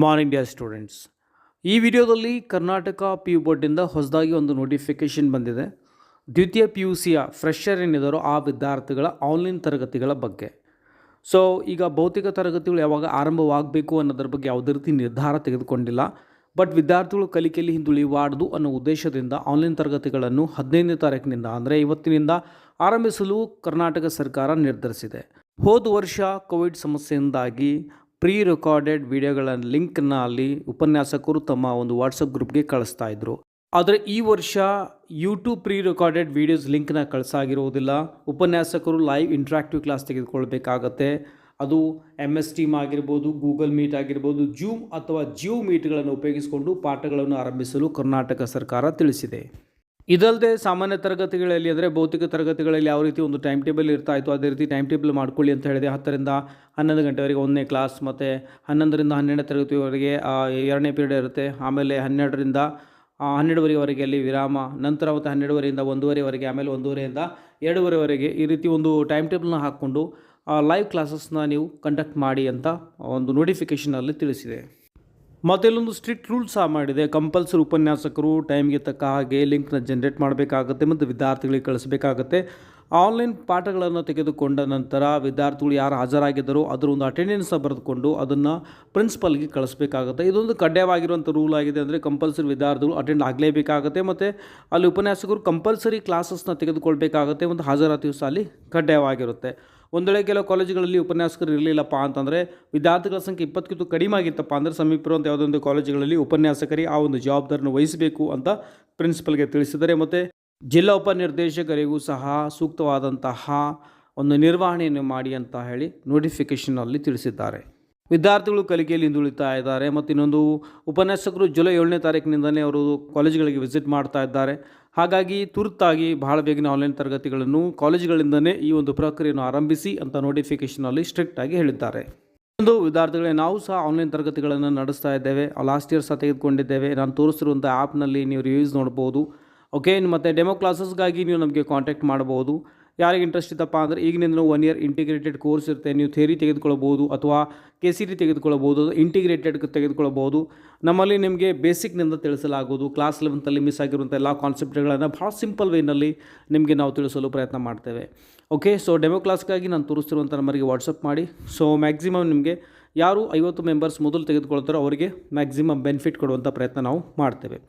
Good morning dear students. ಈ ವಿಡಿಯೋದಲ್ಲಿ Karnataka PU ಬೋರ್ಡಿಂದ ಹೊಸದಾಗಿ ಒಂದು ನೋಟಿಫಿಕೇಷನ್ ಬಂದಿದೆ. ದ್ವಿತೀಯ PUCಯ ಫ್ರೆಷರ್ ಏನಿದ್ದಾರೋ ಆ ವಿದ್ಯಾರ್ಥಿಗಳ ಆನ್ಲೈನ್ ತರಗತಿಗಳ ಬಗ್ಗೆ. ಸೊ ಈಗ ಭೌತಿಕ ತರಗತಿಗಳು ಯಾವಾಗ ಆರಂಭವಾಗಬೇಕು ಅನ್ನೋದ್ರ ಬಗ್ಗೆ ಯಾವುದೇ ರೀತಿ ನಿರ್ಧಾರ ತೆಗೆದುಕೊಂಡಿಲ್ಲ. ಬಟ್ ವಿದ್ಯಾರ್ಥಿಗಳು ಕಲಿಕೆಯಲ್ಲಿ ಹಿಂದುಳಿಯಬಾರ್ದು ಅನ್ನೋ ಉದ್ದೇಶದಿಂದ ಆನ್ಲೈನ್ ತರಗತಿಗಳನ್ನು 15ನೇ ತಾರೀಕಿನಿಂದ ಅಂದರೆ ಇವತ್ತಿನಿಂದ ಆರಂಭಿಸಲು ಕರ್ನಾಟಕ ಸರ್ಕಾರ ನಿರ್ಧರಿಸಿದೆ. ಹೋದ ವರ್ಷ ಕೋವಿಡ್ ಸಮಸ್ಯೆಯಿಂದಾಗಿ ಪ್ರೀ ರೆಕಾರ್ಡೆಡ್ ವಿಡಿಯೋಗಳ ಲಿಂಕ್ನ ಅಲ್ಲಿ ಉಪನ್ಯಾಸಕರು ತಮ್ಮ ಒಂದು ವಾಟ್ಸಪ್ ಗ್ರೂಪ್ಗೆ ಕಳಿಸ್ತಾ ಇದ್ರು. ಆದರೆ ಈ ವರ್ಷ ಯೂಟ್ಯೂಬ್ ಪ್ರೀ ರೆಕಾರ್ಡೆಡ್ ವೀಡಿಯೋಸ್ ಲಿಂಕ್ನ ಕಳಿಸಾಗಿರುವುದಿಲ್ಲ. ಉಪನ್ಯಾಸಕರು ಲೈವ್ ಇಂಟ್ರಾಕ್ಟಿವ್ ಕ್ಲಾಸ್ ತೆಗೆದುಕೊಳ್ಬೇಕಾಗತ್ತೆ. ಅದು MS ಟೀಮ್ ಆಗಿರ್ಬೋದು, ಗೂಗಲ್ ಮೀಟ್ ಆಗಿರ್ಬೋದು, ಜೂಮ್ ಅಥವಾ ಜಿಯೋ ಮೀಟ್ಗಳನ್ನು ಉಪಯೋಗಿಸಿಕೊಂಡು ಪಾಠಗಳನ್ನು ಆರಂಭಿಸಲು ಕರ್ನಾಟಕ ಸರ್ಕಾರ ತಿಳಿಸಿದೆ. ಇದಲ್ಲದೆ ಸಾಮಾನ್ಯ ತರಗತಿಗಳಲ್ಲಿ ಅಂದರೆ ಭೌತಿಕ ತರಗತಿಗಳಲ್ಲಿ ಯಾವ ರೀತಿ ಒಂದು ಟೈಮ್ ಟೇಬಲ್ ಇರ್ತಾ ಇತ್ತು ಅದೇ ರೀತಿ ಟೈಮ್ ಟೇಬಲ್ ಮಾಡ್ಕೊಳ್ಳಿ ಅಂತ ಹೇಳಿದೆ. 10ರಿಂದ 11 ಗಂಟೆವರೆಗೆ 1ನೇ ಕ್ಲಾಸ್, ಮತ್ತು 11ರಿಂದ 12ನೇ ತರಗತಿವರೆಗೆ 2ನೇ ಪೀರಿಯಡ್ ಇರುತ್ತೆ. ಆಮೇಲೆ 12ರಿಂದ 12ವರೆಗೆ ಅಲ್ಲಿ ವಿರಾಮ, ನಂತರ ಮತ್ತು 12ವರೆಯಿಂದ 1:30ವರೆಗೆ, ಆಮೇಲೆ 1:30ರಿಂದ 2:30ವರೆಗೆ ಈ ರೀತಿ ಒಂದು ಟೈಮ್ ಟೇಬಲ್ನ ಹಾಕ್ಕೊಂಡು ಲೈವ್ ಕ್ಲಾಸಸ್ನ ನೀವು ಕಂಡಕ್ಟ್ ಮಾಡಿ ಅಂತ ಒಂದು ನೋಟಿಫಿಕೇಷನಲ್ಲಿ ತಿಳಿಸಿದೆ. ಮತ್ತೆಲ್ಲೊಂದು ಸ್ಟ್ರಿಕ್ಟ್ ರೂಲ್ಸ್ ಮಾಡಿದೆ. ಕಂಪಲ್ಸರಿ ಉಪನ್ಯಾಸಕರು ಟೈಮ್ಗೆ ತಕ್ಕ ಹಾಗೆ ಲಿಂಕ್ನ ಜನ್ರೇಟ್ ಮಾಡಬೇಕಾಗುತ್ತೆ ಮತ್ತು ವಿದ್ಯಾರ್ಥಿಗಳಿಗೆ ಕಳಿಸಬೇಕಾಗತ್ತೆ. ಆನ್ಲೈನ್ ಪಾಠಗಳನ್ನು ತೆಗೆದುಕೊಂಡ ನಂತರ ವಿದ್ಯಾರ್ಥಿಗಳು ಯಾರು ಹಾಜರಾಗಿದ್ದಾರೋ ಅದರ ಒಂದು ಅಟೆಂಡೆನ್ಸ್ನ ಬರೆದುಕೊಂಡು ಅದನ್ನು ಪ್ರಿನ್ಸಿಪಲ್ಗೆ ಕಳಿಸ್ಬೇಕಾಗುತ್ತೆ. ಇದೊಂದು ಕಡ್ಡಾಯವಾಗಿರುವಂಥ ರೂಲ್ ಆಗಿದೆ. ಅಂದರೆ ಕಂಪಲ್ಸರಿ ವಿದ್ಯಾರ್ಥಿಗಳು ಅಟೆಂಡ್ ಆಗಲೇಬೇಕಾಗುತ್ತೆ ಮತ್ತು ಅಲ್ಲಿ ಉಪನ್ಯಾಸಕರು ಕಂಪಲ್ಸರಿ ಕ್ಲಾಸಸ್ನ ತೆಗೆದುಕೊಳ್ಬೇಕಾಗುತ್ತೆ ಮತ್ತು ಹಾಜರಾತಿಯು ಸಹ ಅಲ್ಲಿ ಕಡ್ಡಾಯವಾಗಿರುತ್ತೆ. ಒಂದು ವೇಳೆ ಕೆಲವು ಕಾಲೇಜುಗಳಲ್ಲಿ ಉಪನ್ಯಾಸಕರು ಇರಲಿಲ್ಲಪ್ಪ ಅಂತಂದರೆ ವಿದ್ಯಾರ್ಥಿಗಳ ಸಂಖ್ಯೆ 20ಕ್ಕಿಂತ ಕಡಿಮೆ ಆಗಿತ್ತಪ್ಪ ಅಂದರೆ ಸಮೀಪ ಇರುವಂಥ ಯಾವುದೊಂದು ಕಾಲೇಜುಗಳಲ್ಲಿ ಉಪನ್ಯಾಸಕರಿಗೆ ಆ ಒಂದು ಜವಾಬ್ದಾರಿಯನ್ನು ವಹಿಸಬೇಕು ಅಂತ ಪ್ರಿನ್ಸಿಪಲ್ಗೆ ತಿಳಿಸಿದ್ದಾರೆ. ಮತ್ತು ಜಿಲ್ಲಾ ಉಪನಿರ್ದೇಶಕರಿಗೂ ಸಹ ಸೂಕ್ತವಾದಂತಹ ಒಂದು ನಿರ್ವಹಣೆಯನ್ನು ಮಾಡಿ ಅಂತ ಹೇಳಿ ನೋಟಿಫಿಕೇಷನಲ್ಲಿ ತಿಳಿಸಿದ್ದಾರೆ. ವಿದ್ಯಾರ್ಥಿಗಳು ಕಲಿಕೆಯಲ್ಲಿ ಹಿಂದುಳಿತಾ ಇದ್ದಾರೆ. ಮತ್ತು ಇನ್ನೊಂದು ಉಪನ್ಯಾಸಕರು ಜುಲೈ 7ನೇ ತಾರೀಕಿನಿಂದಲೇ ಅವರು ಕಾಲೇಜುಗಳಿಗೆ ವಿಸಿಟ್ ಮಾಡ್ತಾ ಇದ್ದಾರೆ. ಹಾಗಾಗಿ ತುರ್ತಾಗಿ ಬಹಳ ಬೇಗನೆ ಆನ್ಲೈನ್ ತರಗತಿಗಳನ್ನು ಕಾಲೇಜುಗಳಿಂದಲೇ ಈ ಒಂದು ಪ್ರಕ್ರಿಯೆಯನ್ನು ಆರಂಭಿಸಿ ಅಂತ ನೋಟಿಫಿಕೇಷನಲ್ಲಿ ಸ್ಟ್ರಿಕ್ಟಾಗಿ ಹೇಳಿದ್ದಾರೆ. ಒಂದು ವಿದ್ಯಾರ್ಥಿಗಳೇ, ನಾವು ಸಹ ಆನ್ಲೈನ್ ತರಗತಿಗಳನ್ನು ನಡೆಸ್ತಾ ಇದ್ದೇವೆ. ಲಾಸ್ಟ್ ಇಯರ್ ಸಹ ತೆಗೆದುಕೊಂಡಿದ್ದೇವೆ. ನಾನು ತೋರಿಸಿರುವಂಥ ಆ್ಯಪ್ನಲ್ಲಿ ನೀವು ರಿವ್ಯೂಸ್ ನೋಡ್ಬೋದು. ಓಕೆ, ಮತ್ತು ಡೆಮೋ ಕ್ಲಾಸಸ್ಗಾಗಿ ನೀವು ನಮಗೆ ಕಾಂಟ್ಯಾಕ್ಟ್ ಮಾಡ್ಬೋದು. ಯಾರಿಗೆ ಇಂಟ್ರೆಸ್ಟ್ ಇತ್ತಪ್ಪ ಅಂದರೆ ಈಗಿನಿಂದ 1 ಇಯರ್ ಇಂಟಿಗ್ರೇಟೆಡ್ ಕೋರ್ಸ್ ಇರುತ್ತೆ. ನೀವು ಥಿಯರಿ ತೆಗೆದುಕೊಳ್ಬೋದು ಅಥವಾ KCET ತೆಗೆದುಕೊಳ್ಬೋದು, ಇಂಟಿಗ್ರೇಟೆಡ್ ತೆಗೆದುಕೊಳ್ಬೋದು. ನಮ್ಮಲ್ಲಿ ನಿಮಗೆ ಬೇಸಿಕ್ನಿಂದ ತಿಳಿಸಲಾಗುವುದು. ಕ್ಲಾಸ್ 11ಲ್ಲಿ ಮಿಸ್ ಆಗಿರುವಂಥ ಎಲ್ಲ ಕಾನ್ಸೆಪ್ಟ್ಗಳನ್ನು ಭಾಳ ಸಿಂಪಲ್ ವೇನಲ್ಲಿ ನಿಮಗೆ ನಾವು ತಿಳಿಸಲು ಪ್ರಯತ್ನ ಮಾಡ್ತೇವೆ. ಓಕೆ, ಸೊ ಡೆಮೋ ಕ್ಲಾಸ್ಗಾಗಿ ನಾನು ತೋರಿಸ್ತಿರುವಂಥ ನಂಬರಿಗೆ ವಾಟ್ಸಪ್ ಮಾಡಿ. ಸೊ ಮ್ಯಾಕ್ಸಿಮಮ್ ನಿಮಗೆ ಯಾರು 50 ಮೆಂಬರ್ಸ್ ಮೊದಲು ತೆಗೆದುಕೊಳ್ತಾರೋ ಅವರಿಗೆ ಮ್ಯಾಕ್ಸಿಮಮ್ ಬೆನಿಫಿಟ್ ಕೊಡುವಂಥ ಪ್ರಯತ್ನ ನಾವು ಮಾಡ್ತೇವೆ.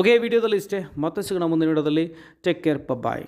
ಓಕೆ, ವಿಡಿಯೋದಲ್ಲಿ ಇಷ್ಟೇ. ಮತ್ತೆ ಸಿಗೋಣ ಮುಂದಿನ ವಿಡಿಯೋದಲ್ಲಿ. ಟೇಕ್ ಕೇರ್, ಬಾಯ್.